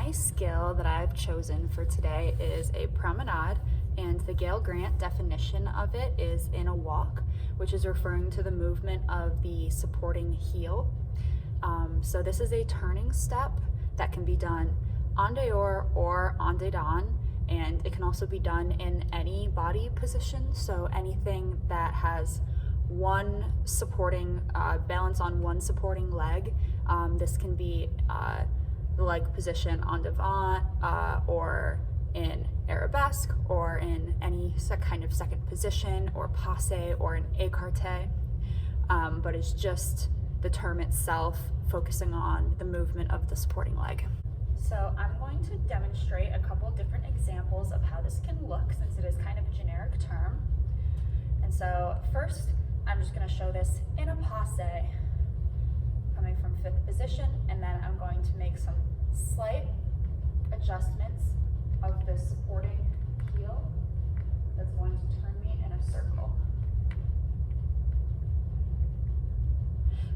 my skill that I've chosen for today is a promenade, and the Gail Grant definition of it is in a walk, which is referring to the movement of the supporting heel. So this is a turning step that can be done en dehors or en dedans, and it can also be done in any body position. So anything that has one supporting balance on one supporting leg. This can be the leg position en devant or in arabesque or in any kind of second position or passe or an écarté, but it's just the term itself focusing on the movement of the supporting leg. So I'm going to demonstrate a couple different examples of how this can look, since it is kind of a generic term. And so first, I'm just going to show this in a passe, coming from fifth position, and then I'm going to make some slight adjustments of the supporting heel that's going to turn me in a circle.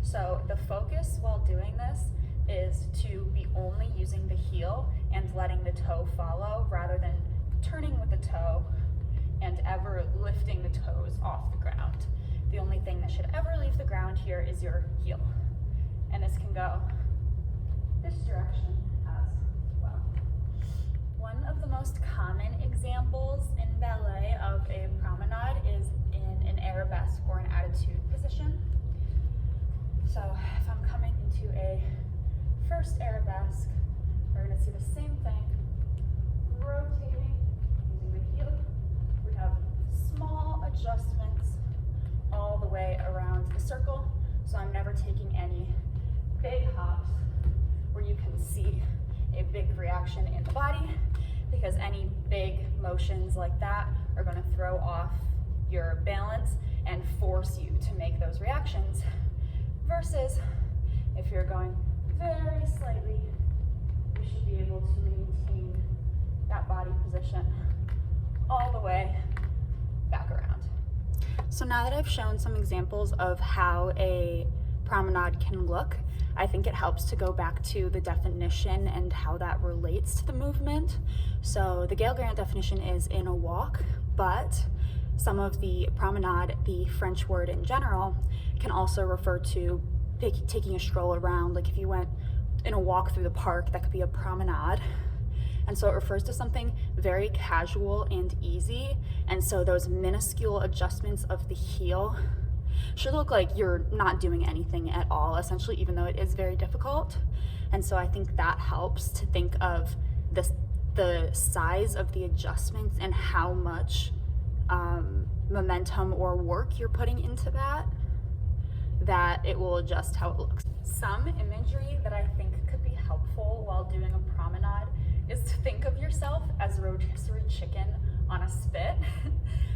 So the focus while doing this is to be only using the heel and letting the toe follow, rather than turning with the toe and ever lifting the toes off the ground. The only thing that should ever leave the ground here is your heel. And this can go this direction as well. One of the most common examples in ballet of a promenade is in an arabesque or an attitude position. So if I'm coming into a first arabesque, we're going to see the same thing, rotating using the heel. We have small adjustments all the way around the circle, so I'm never taking any big hops where you can see a big reaction in the body, because any big motions like that are going to throw off your balance and force you to make those reactions, versus if you're going very slightly, you should be able to maintain that body position all the way back around. So now that I've shown some examples of how a promenade can look, I think it helps to go back to the definition and how that relates to the movement. So the Gail Grant definition is in a walk, but some of the promenade, the French word in general, can also refer to taking a stroll around. Like if you went in a walk through the park, that could be a promenade. And so it refers to something very casual and easy. And so those minuscule adjustments of the heel should look like you're not doing anything at all, essentially, even though it is very difficult. And so I think that helps to think of the size of the adjustments and how much momentum or work you're putting into that it will adjust how it looks. Some imagery that I think could be helpful while doing a promenade is to think of yourself as a rotisserie chicken on a spit,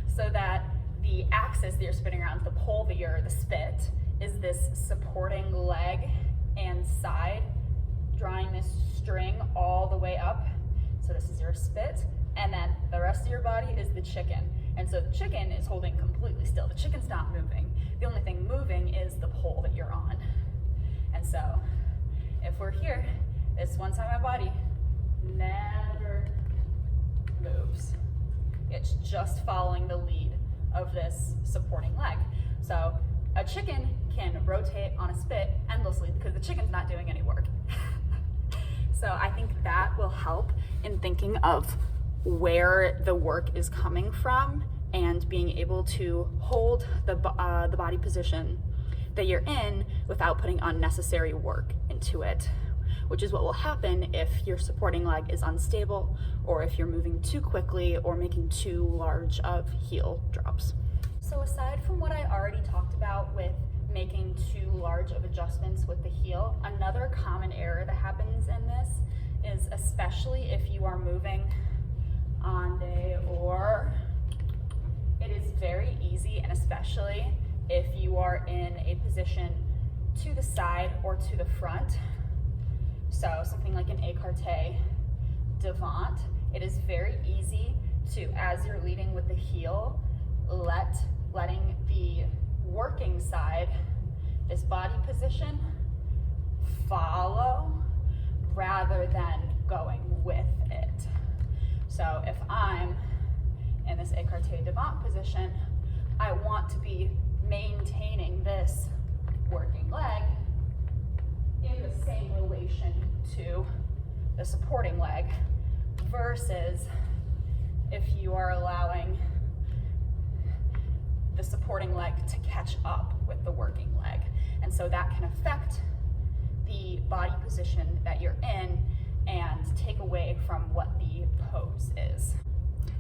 so that the axis that you're spinning around, the pole that you're, the spit, is this supporting leg and side, drawing this string all the way up. So this is your spit, and then the rest of your body is the chicken. And so the chicken is holding completely still. The chicken's not moving. The only thing moving is the pole that you're on. And so if we're here, this one side of my body never moves. It's just following the lead of this supporting leg. So a chicken can rotate on a spit endlessly because the chicken's not doing any work. So I think that will help in thinking of where the work is coming from and being able to hold the body position that you're in without putting unnecessary work into it, which is what will happen if your supporting leg is unstable, or if you're moving too quickly or making too large of heel drops. So aside from what I already talked about with making too large of adjustments with the heel, another common error that happens in this is, especially if you are moving en dehors, it is very easy, and especially if you are in a position to the side or to the front, so something like an écarté devant, it is very easy to, as you're leading with the heel, letting the working side, this body position, follow rather than going So if I'm in this écarté devant position, I want to be maintaining this working leg in the same relation to the supporting leg, versus if you are allowing the supporting leg to catch up with the working leg. And so that can affect the body position that you're in and take away from what the pose is.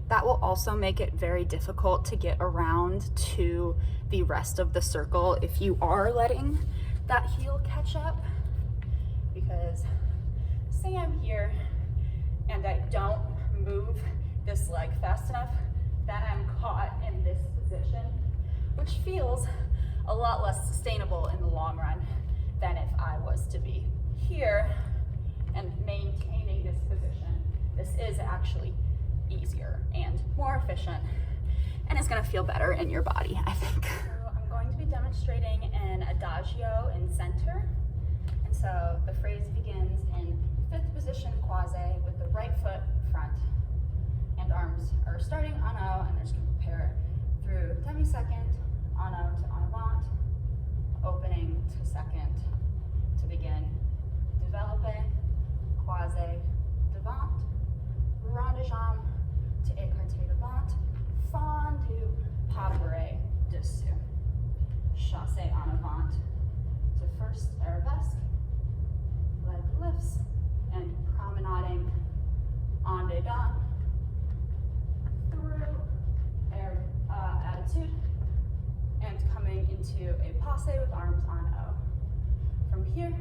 That will also make it very difficult to get around to the rest of the circle if you are letting that heel catch up, because say I'm here and I don't move this leg fast enough, then I'm caught in this position, which feels a lot less sustainable in the long run than if I was to be here and maintaining this position. This is actually easier and more efficient, and it's gonna feel better in your body, I think. So I'm going to be demonstrating an adagio in center. And so the phrase begins in fifth position quasi with the right foot front, and arms are starting en haut, and there's going to prepare through demi-second, en haut to en avant, opening to second to begin développé, quasi devant, rond de jambe to écarté devant, fondu, pas bourré, dessous, chassé en avant to first arabesque, leg lifts, and promenading en dedans through attitude, and coming into a passe with arms en haut. From here,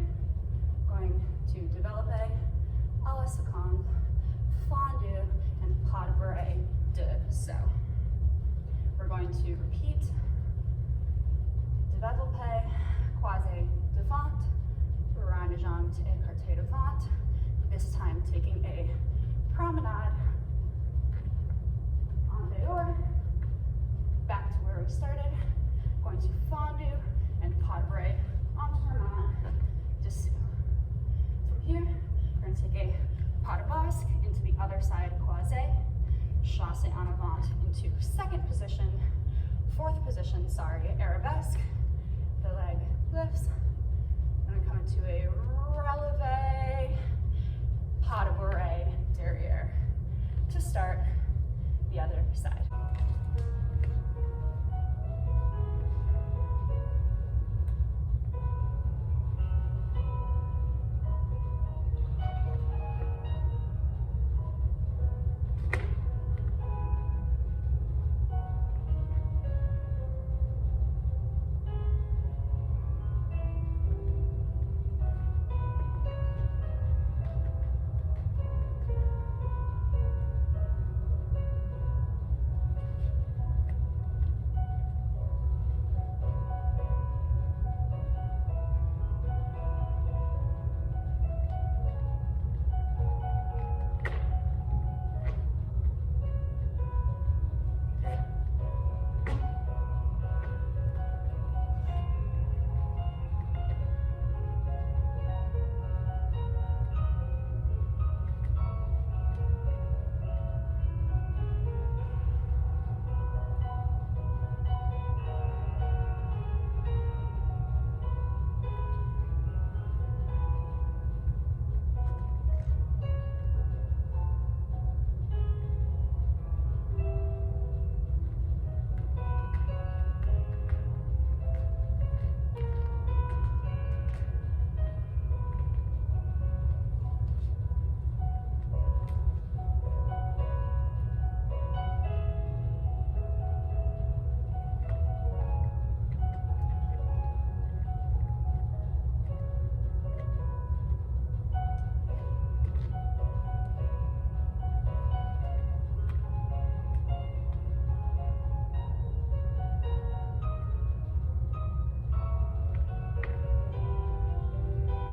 going to développé, à la seconde, fondu, and pas bourré, dessous. We're going to repeat développé, quasi devant, rond de jambe to écarté devant, this time taking a promenade en dehors, back to where we started, going to fondu and pas bourré en tournant dessous. From here, we're going to take a pas de basque into the other side quasi, chassé en avant into second position, fourth position, arabesque, the leg lifts, and then come into a relevé, pas de bourré derrière to start the other side.